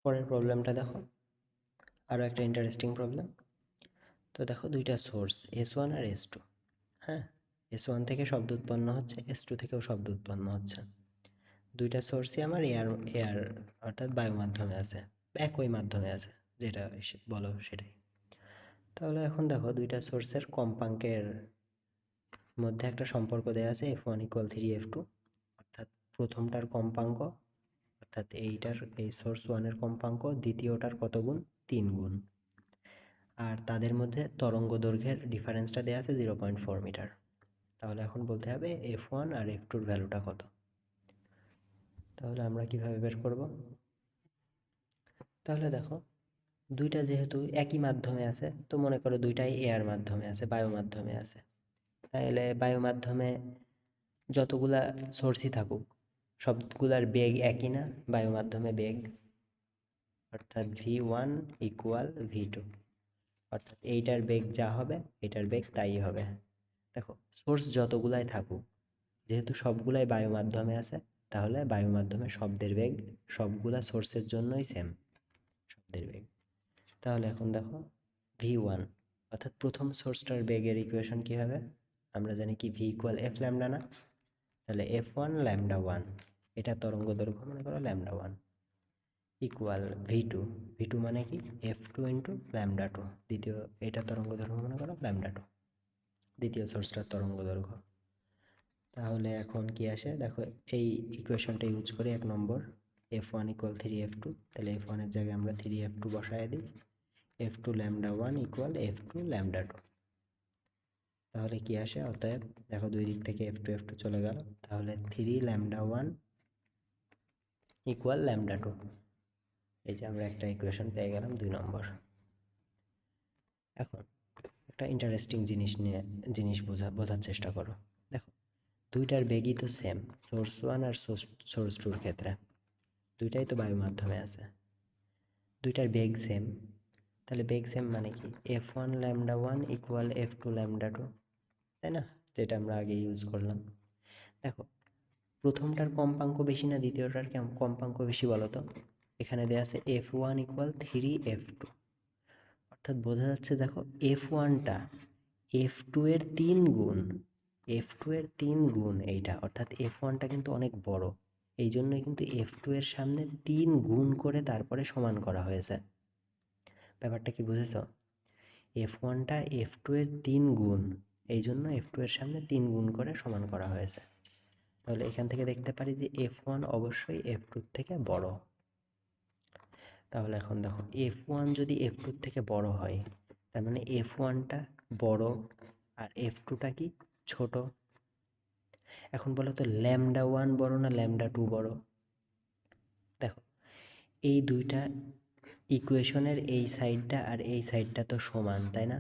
পরের প্রবলেমটা দেখো, আরও একটা ইন্টারেস্টিং প্রবলেম। তো দেখো দুইটা সোর্স S1 আর S2, হ্যাঁ, S1 থেকে শব্দ উৎপন্ন হচ্ছে, S2 থেকেও শব্দ উৎপন্ন হচ্ছে। দুইটা সোর্সই আমার এয়ার এয়ার অর্থাৎ বায়ু মাধ্যমে আছে, একই মাধ্যমে আছে, যেটা বলো সেটাই। তাহলে এখন দেখো দুইটা সোর্সের কম্পাঙ্কের মধ্যে একটা সম্পর্ক দেওয়া আছে F1 = 3F2, অর্থাৎ প্রথমটার কম্পাঙ্ক অর্থাৎ এই সোর্স ওয়ানের কম্পাঙ্ক দ্বিতীয়টার কত গুণ, 3 গুণ। আর তাদের মধ্যে তরঙ্গ দৈর্ঘ্যের ডিফারেন্সটা দেওয়া আছে 0.4 মিটার। তাহলে এখন বলতে হবে F1 আর F2-র ভ্যালুটা কত। তাহলে আমরা কিভাবে বের করব? তাহলে দেখো দুইটা যেহেতু একই মাধ্যমে আছে, তো মনে করো দুইটাই এয়ার মাধ্যমে আছে, বায়ু মাধ্যমে আছে। তাহলে বায়ু মাধ্যমে যতগুলা সোর্সই থাকুক সবগুলার বেগ একই না? বায়ু মাধ্যমে বেগ অর্থাৎ V1 = V2, অর্থাৎ এইটার বেগ যা হবে এটার বেগ তাই হবে। দেখো সোর্স যতগুলাই থাকুক, যেহেতু সবগুলাই বায়ু মাধ্যমে আছে, তাহলে বায়ু মাধ্যমে শব্দের বেগ সবগুলা সোর্সের জন্যই সেম, শব্দের বেগ। তাহলে এখন দেখো V1 অর্থাৎ প্রথম সোর্সটার বেগের ইকুয়েশন কি হবে? আমরা জানি কি V = F ল্যামডা না? তাহলে F1 λ1, এটা তরঙ্গ দৈর্ঘ্য মনে করো λ1, ইকুয়াল V2 মানে কি F2 × λ2, দ্বিতীয় এটা তরঙ্গ দৈর্ঘ্য মনে করো λ2, দ্বিতীয় সোর্সটার তরঙ্গ দৈর্ঘ্য। তাহলে এখন কি আসে দেখো, এই ইকুয়েশনটা ইউজ করে 1 নম্বর F1 = 3F2, তাহলে F1 এর জায়গায় আমরা 3F2 বসায় দিই, F2 λ1 = F2 λ2। তাহলে কি আসে? অতএব দেখো দুই দিক থেকে F2 চলে গেল, তাহলে 3 λ1 = λ2। এই যে আমরা একটা ইকুয়েশন পেয়ে গেলাম 2 নম্বর। এখন একটা ইন্টারেস্টিং জিনিস বোঝার চেষ্টা করো। দেখো দুইটার বেগই তো সেম, সোর্স ওয়ান আর সোর্স টুর ক্ষেত্রে দুইটাই তো বায়ু মাধ্যমে আছে, দুইটার বেগ সেম। তাহলে বেগ সেম মানে কি F1 λ1 = F2 λ2, তাই না? যেটা আমরা আগে ইউজ করলাম। দেখো প্রথমটার কম্পাঙ্ক বেশি না দ্বিতীয়টার কম্পাঙ্ক বেশি বলো তো? এখানে দেওয়া আছে F1 = 3F2, অর্থাৎ বোঝা যাচ্ছে দেখো F1টা F2 এর 3 গুণ, F2 এর 3 গুণ এইটা, অর্থাৎ F1টা কিন্তু অনেক বড়, এই জন্যই কিন্তু F2 এর সামনে 3 গুণ করে তারপরে সমান করা হয়েছে। ব্যাপারটা কি বুঝেছ? F1টা F2 এর 3 গুণ, এই জন্য F2 এর সামনে 3 গুণ করে সমান করা হয়েছে। তাহলে এখান থেকে দেখতে পারি যে F1 অবশ্যই F2 থেকে বড়। তাহলে এখন দেখো F1 যদি F2 থেকে বড় হয়, তার মানে F1টা বড় আর F2টা কি ছোট। এখন বলো তো λ1 বড় না λ2 বড়? দেখো এই দুইটা ইকুয়েশনের এই সাইডটা আর এই সাইডটা তো সমান, তাই না?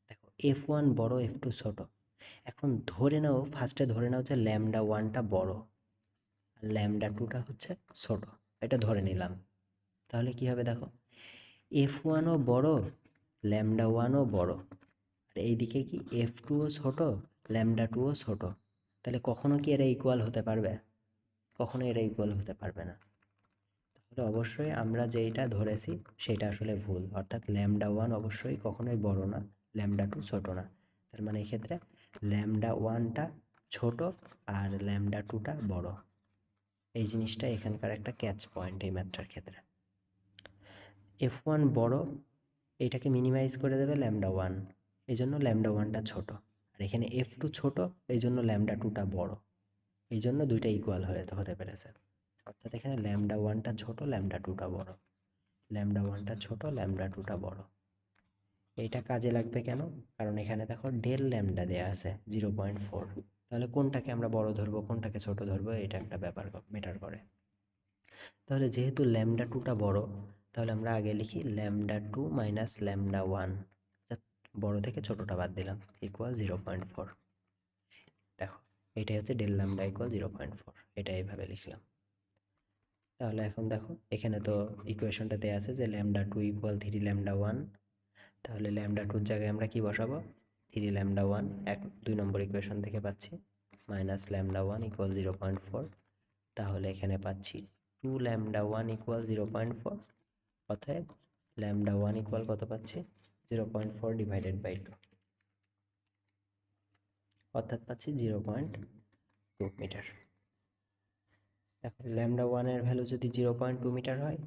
দেখো F1 বড়, F2 ছোট। এখন ধরে নাও, ফার্স্টে ধরে নাও যে λ1টা বড় আর λ2টা হচ্ছে ছোট, এটা ধরে নিলাম। তাহলে কি হবে দেখো, F1ও বড়, λ1ও বড়, আর এইদিকে কি F2ও ছোট, λ2ও ছোট। তাহলে কখনো কি এরা ইকুয়াল হতে পারবে? কখনো এরা ইকুয়াল হতে পারবে না। তাহলে অবশ্যই আমরা যেইটা ধরেছি সেটা আসলে ভুল, অর্থাৎ λ1 অবশ্যই কখনোই বড় না, λ2 ছোট না। তার মানে এক্ষেত্রে λ1টা ছোট আর λ2টা বড়। এই জিনিসটা এখানকার একটা ক্যাচ পয়েন্ট এই ম্যাথটার ক্ষেত্রে। F1 বড়, এটাকে মিনিমাইজ করে দেবে λ1, এই জন্য λ1টা ছোট। আর এখানে F2 ছোট, এই জন্য λ2টা বড়, এই জন্য দুইটা ইকুয়াল হতে পেরেছে। অর্থাৎ এখানে λ1টা ছোট, λ2টা বড়, λ1টা ছোট, λ2টা বড়। এইটা কাজে লাগবে কেন? কারণ এখানে দেখো ডেল ল্যামডা দেয়া আছে 0.4, তাহলে কোনটাকে আমরা বড় ধরবো কোনটাকে ছোট ধরবো এটা একটা ম্যাটার করে। তাহলে যেহেতু λ2টা বড়, তাহলে আমরা আগে লিখি λ2 মাইনাস λ1, বড় থেকে ছোটটা বাদ দিলাম, ইকুয়াল 0.4। দেখো এটাই হচ্ছে ডেল ল্যামডা ইকুয়াল 0.4, এটা এইভাবে লিখলাম। তাহলে এখন দেখো এখানে তো ইকুয়েশনটা দেয়া আছে যে λ2 = 3 λ1, তাহলে λ2-র জায়গায় আমরা কি বসাবো? 3 λ1, 2 নম্বর ইকুয়েশন থেকে পাচ্ছি, মাইনাস λ1 = 0.4, তাহলে এখানে পাচ্ছি টু ল্যামডা ওয়ান ইকুয়াল 0.4, অতএব ল্যামডা ওয়ান ইকুয়াল কত পাচ্ছি 0.4 ডিভাইডেড বাই 2, অর্থাৎ পাচ্ছি 0.2 মিটার। এখন ল্যামডা ওয়ানের ভ্যালু যদি 0.2 মিটার হয়,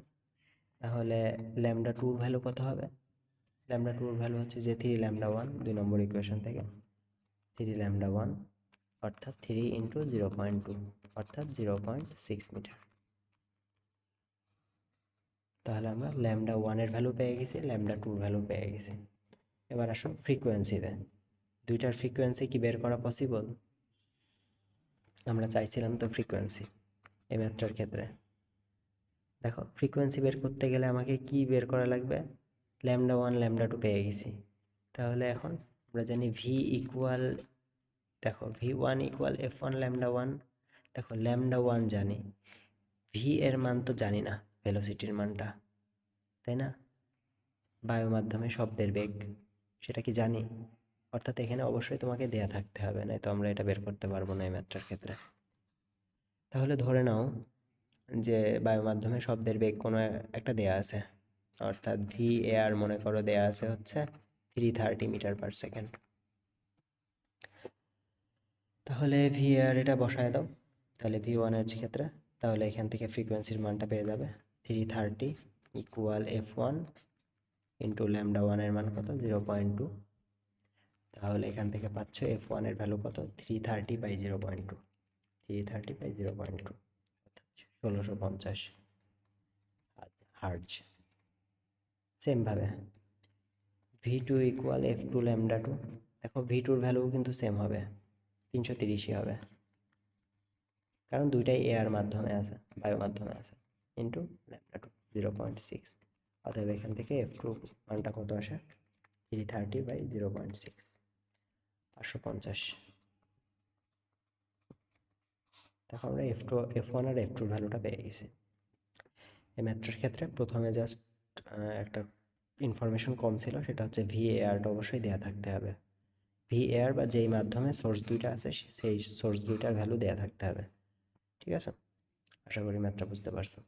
তাহলে ল্যামডা টুর ভ্যালু কত হবে? ল্যামডা টুর ভ্যালু হচ্ছে যে 3 ল্যামডা ওয়ান, 2 নম্বর ইকুয়েশন থেকে 3 ল্যামডা ওয়ান অর্থাৎ 3 ইন্টু 0.2 অর্থাৎ 0.6 মিটার। তাহলে আমরা ল্যামডা ওয়ানের ভ্যালু পেয়ে গেছি, ল্যামডা টুর ভ্যালু পেয়ে গেছি। এবার আসুন ফ্রিকোয়েন্সিতে, দুইটার ফ্রিকোয়েন্সি কি বের করা পসিবল? আমরা চাইছিলাম তো ফ্রিকোয়েন্সি এই ম্যাথটার ক্ষেত্রে। দেখো ফ্রিকোয়েন্সি বের করতে গেলে আমাকে কি বের করা লাগবে? ল্যামডা ওয়ান ল্যামডা টু পেয়ে গেছি, তাহলে এখন আমরা জানি ভি ইকুয়াল, দেখো V one equal F one lambda one. দেখো ল্যামডা ওয়ান জানি, ভি এর মান তো জানি না, ভেলোসিটির মানটা, তাই না? বায়ু মাধ্যমে শব্দের বেগ সেটা কি জানি? অর্থাৎ এখানে অবশ্যই তোমাকে দেয়া থাকতে হবে, না তো আমরা এটা বের করতে পারবো না এই ম্যাথটার ক্ষেত্রে। তাহলে ধরে নাও যে বায়ু মাধ্যমে শব্দের বেগ কোনো একটা দেয়া আছে, অর্থাৎ ভি এয়ার মনে করো দেয়া আছে হচ্ছে 330 মিটার পার সেকেন্ড। তাহলে ভি এয়ার এটা বসায় দাও, তাহলে ভি ওয়ানের ক্ষেত্রে, তাহলে এখান থেকে ফ্রিকোয়েন্সির মানটা পেয়ে যাবে 330 equal F one into lambda ওয়ানের মান কত 0.2। তাহলে এখান থেকে পাচ্ছ এফ ওয়ানের ভ্যালু কত 330 বাই 0.2, 330 বাই 0.2 অর্থাৎ 1650 হার্জ। সেমভাবে V two equal F two lambda two, দেখো ভি টুর ভ্যালু কিন্তু সেম হবে, 330ই হবে, কারণ দুইটাই এয়ার মাধ্যমে আছে, বায়ু মাধ্যমে আছে, ইন্টু ল্যামডা টু 0.6। অতএব এখান থেকে এফ টু মানটা কত আসে 330 বাই 0.6, 550। তখন আমরা এফ ওয়ান আর এফ টুর ভ্যালুটা পেয়ে গেছি। এই ম্যাথটার ক্ষেত্রে প্রথমে জাস্ট একটা ইনফরমেশন কম ছিল, সেটা হচ্ছে ভি এয়ারটা অবশ্যই দেওয়া থাকতে হবে। ভি এয়ার বা যেই মাধ্যমে সোর্স দুইটা আছে সেই সোর্স দুইটার ভ্যালু দেওয়া থাকতে হবে। ঠিক আছে, আশা করি ম্যাথটা বুঝতে পারছো।